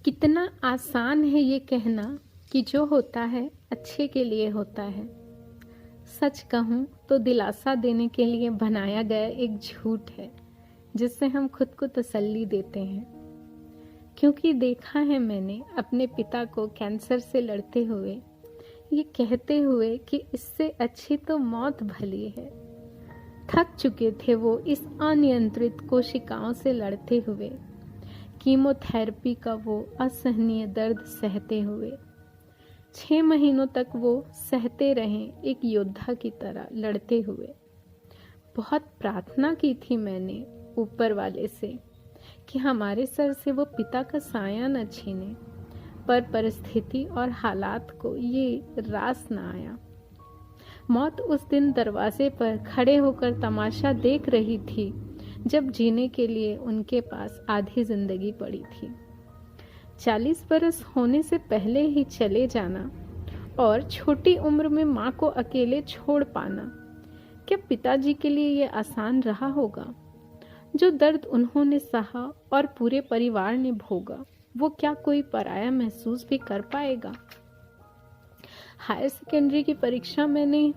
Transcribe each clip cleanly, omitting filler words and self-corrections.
कितना आसान है ये कहना कि जो होता है अच्छे के लिए होता है। सच कहूँ तो दिलासा देने के लिए बनाया गया एक झूठ है जिससे हम खुद को तसल्ली देते हैं। क्योंकि देखा है मैंने अपने पिता को कैंसर से लड़ते हुए, ये कहते हुए कि इससे अच्छी तो मौत भली है। थक चुके थे वो इस अनियंत्रित कोशिकाओं से लड़ते हुए, कीमोथेरेपी का वो असहनीय दर्द सहते हुए। 6 महीनों तक वो सहते रहे एक योद्धा की तरह लड़ते हुए। बहुत प्रार्थना की थी मैंने ऊपर वाले से कि हमारे सर से वो पिता का साया न छीने, पर परिस्थिति और हालात को ये रास न आया। मौत उस दिन दरवाजे पर खड़े होकर तमाशा देख रही थी जब जीने के लिए उनके पास आधी जिंदगी पड़ी थी। 40 बरस होने से पहले ही चले जाना और छोटी उम्र में माँ को अकेले छोड़ पाना, क्या पिताजी के लिए ये आसान रहा होगा? जो दर्द उन्होंने सहा और पूरे परिवार ने भोगा, वो क्या कोई पराया महसूस भी कर पाएगा? हायर सेकेंडरी की परीक्षा मैंने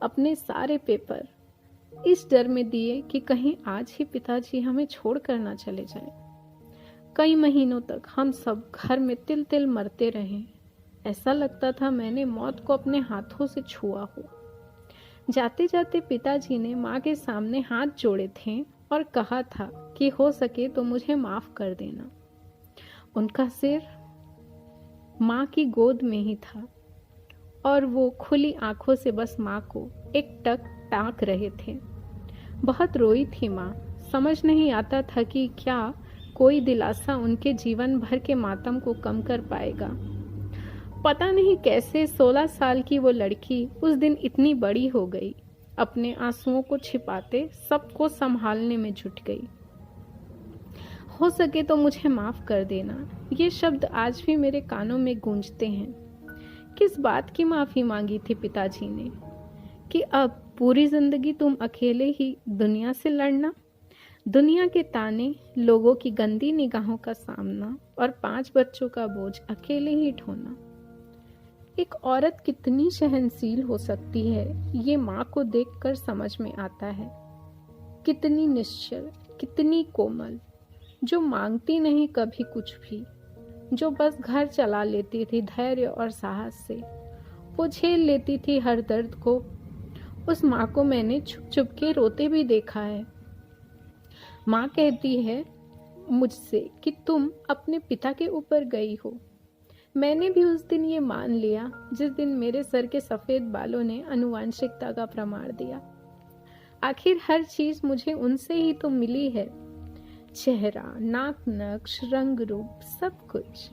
अपने सारे पेपर इस डर में दिए कि कहीं आज ही पिताजी हमें छोड़ कर ना चले जाएं। कई महीनों तक हम सब घर में तिल तिल मरते रहे। ऐसा लगता था मैंने मौत को अपने हाथों से छुआ हो। जाते जाते पिताजी ने माँ के सामने हाथ जोड़े थे और कहा था कि हो सके तो मुझे माफ कर देना। उनका सिर माँ की गोद में ही था और वो खुली आंखों से बस माँ को एक टक ताक रहे थे। बहुत रोई थी माँ। समझ नहीं आता था कि क्या कोई दिलासा उनके जीवन भर के मातम को कम कर पाएगा। पता नहीं कैसे 16 साल की वो लड़की उस दिन इतनी बड़ी हो गई। अपने आंसुओं को छिपाते सबको संभालने में जुट गई। हो सके तो मुझे माफ कर देना, ये शब्द आज भी मेरे कानों में गूंजते हैं। किस बात की माफी मांगी थी पिताजी ने कि अब पूरी जिंदगी तुम अकेले ही दुनिया से लड़ना? दुनिया के ताने, लोगों की गंदी निगाहों का सामना और 5 बच्चों का बोझ अकेले ही ढोना। एक औरत कितनी सहनशील हो सकती है, ये माँ को देखकर समझ में आता है। कितनी निश्चल, कितनी कोमल, जो मांगती नहीं कभी कुछ भी, जो बस घर चला लेती थी धैर्य और साहस से। वो झेल लेती थी हर दर्द को। उस माँ को मैंने छुप छुप के रोते भी देखा है। माँ कहती है मुझसे कि तुम अपने पिता के ऊपर गई हो। मैंने भी उस दिन ये मान लिया जिस दिन मेरे सर के सफेद बालों ने आनुवांशिकता का प्रमाण दिया। आखिर हर चीज मुझे उनसे ही तो मिली है। चेहरा, नाक नक्श, रंग रूप, सब कुछ।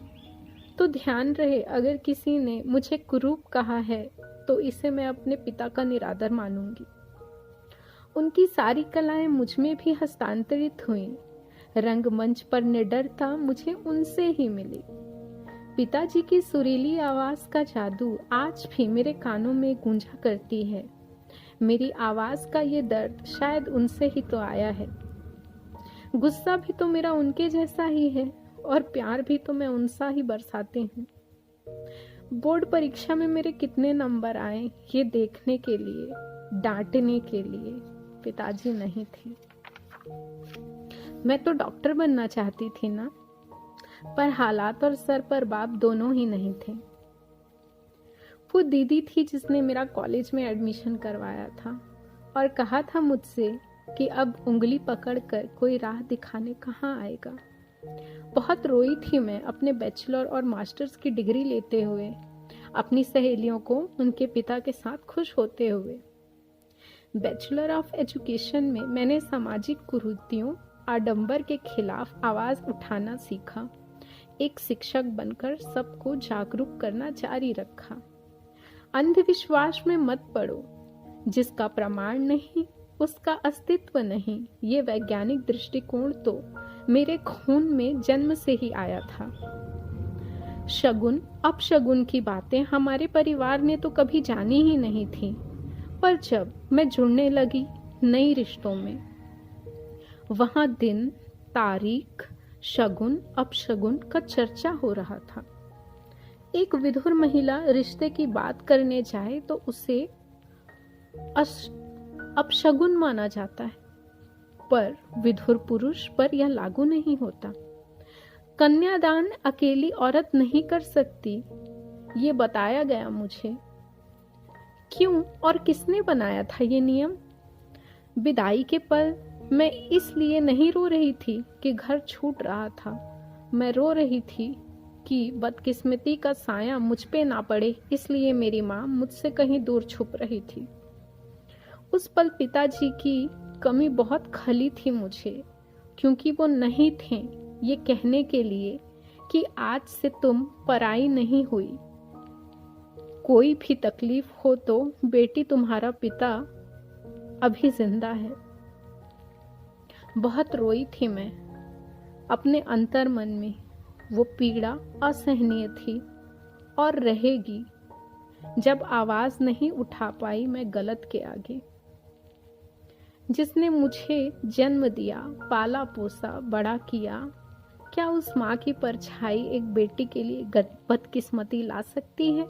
तो ध्यान रहे, अगर किसी ने मुझे कुरूप कहा है तो इसे मैं अपने पिता का निरादर मानूंगी। उनकी सारी कलाएं मुझ में भी हस्तांतरित हुई। रंगमंच पर निडरता मुझे उनसे ही मिली। पिताजी की सुरीली आवाज का जादू आज भी मेरे कानों में गूंजा करती है। मेरी आवाज का ये दर्द शायद उनसे ही तो आया है। गुस्सा भी तो मेरा उनके जैसा ही है और प्यार भी तो मैं उनसा ही बरसाती हूँ। बोर्ड परीक्षा में मेरे कितने नंबर आए ये देखने के लिए, डांटने के लिए पिताजी नहीं थे। मैं तो डॉक्टर बनना चाहती थी ना, पर हालात और सर पर बाप दोनों ही नहीं थे। वो दीदी थी जिसने मेरा कॉलेज में एडमिशन करवाया था और कहा था मुझसे कि अब उंगली पकड़कर कोई राह दिखाने कहाँ आएगा। बहुत रोई थी मैं अपने बैचलर और मास्टर्स की डिग्री लेते हुए, अपनी सहेलियों को उनके पिता के साथ खुश होते हुए। बैचलर ऑफ एजुकेशन में मैंने सामाजिक कुरीतियों, आडंबर के खिलाफ आवाज उठाना सीखा। एक शिक्षक बनकर सबको जागरूक करना जारी रखा। अंधविश्वास में मत पड़ो, जिसका प्रमाण नहीं उसका अस्तित्व नहीं, ये वैज्ञानिक दृष्टिकोण तो मेरे खून में जन्म से ही आया था। शगुन अपशगुन की बातें हमारे परिवार ने तो कभी जानी ही नहीं थी, पर जब मैं जुड़ने लगी नई रिश्तों में, वहां दिन, तारीख, शगुन अपशगुन का चर्चा हो रहा था। एक विधुर महिला रिश्ते की बात करने जाए तो उसे अपशगुन माना जाता है, पर विधुर पुरुष पर यह लागू नहीं होता। कन्यादान अकेली औरत नहीं कर सकती, ये बताया गया मुझे। क्यों और किसने बनाया था ये नियम? विदाई के पल मैं इसलिए नहीं रो रही थी कि घर छूट रहा था, मैं रो रही थी कि बदकिस्मती का साया मुझ पे ना पड़े, इसलिए मेरी माँ मुझसे कहीं दूर छुप रही थी। उस पल पिताजी की कमी बहुत खली थी मुझे, क्योंकि वो नहीं थे ये कहने के लिए कि आज से तुम पराई नहीं हुई। कोई भी तकलीफ हो तो बेटी तुम्हारा पिता अभी जिंदा है। बहुत रोई थी मैं अपने अंतर मन में, वो पीड़ा असहनीय थी और रहेगी जब आवाज नहीं उठा पाई मैं गलत के आगे। जिसने मुझे जन्म दिया, पाला पोसा, बड़ा किया, क्या उस माँ की परछाई एक बेटी के लिए बदकिस्मती ला सकती है?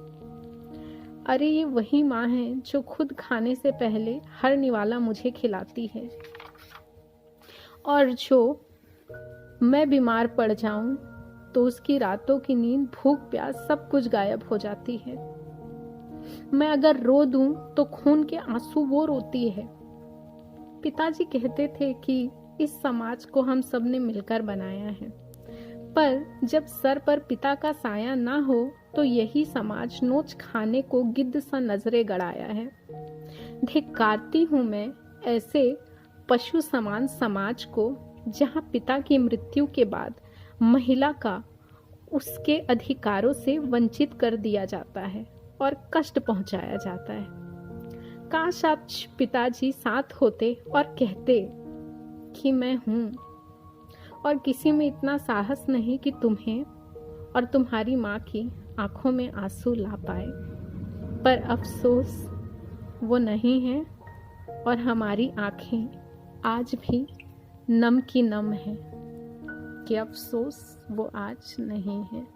अरे ये वही माँ है जो खुद खाने से पहले हर निवाला मुझे खिलाती है, और जो मैं बीमार पड़ जाऊं तो उसकी रातों की नींद, भूख प्यास सब कुछ गायब हो जाती है। मैं अगर रो दूं तो खून के आंसू वो रोती है। पिताजी कहते थे कि इस समाज को हम सब ने मिलकर बनाया है, पर जब सर पर पिता का साया ना हो तो यही समाज नोच खाने को गिद्ध सा नजरे गड़ाया है। धिक्कारती हूँ मैं ऐसे पशु समान समाज को, जहाँ पिता की मृत्यु के बाद महिला का उसके अधिकारों से वंचित कर दिया जाता है और कष्ट पहुंचाया जाता है। काश आज पिताजी साथ होते और कहते कि मैं हूं, और किसी में इतना साहस नहीं कि तुम्हें और तुम्हारी माँ की आंखों में आंसू ला पाए। पर अफसोस वो नहीं है, और हमारी आंखें आज भी नम की नम है कि अफसोस वो आज नहीं है।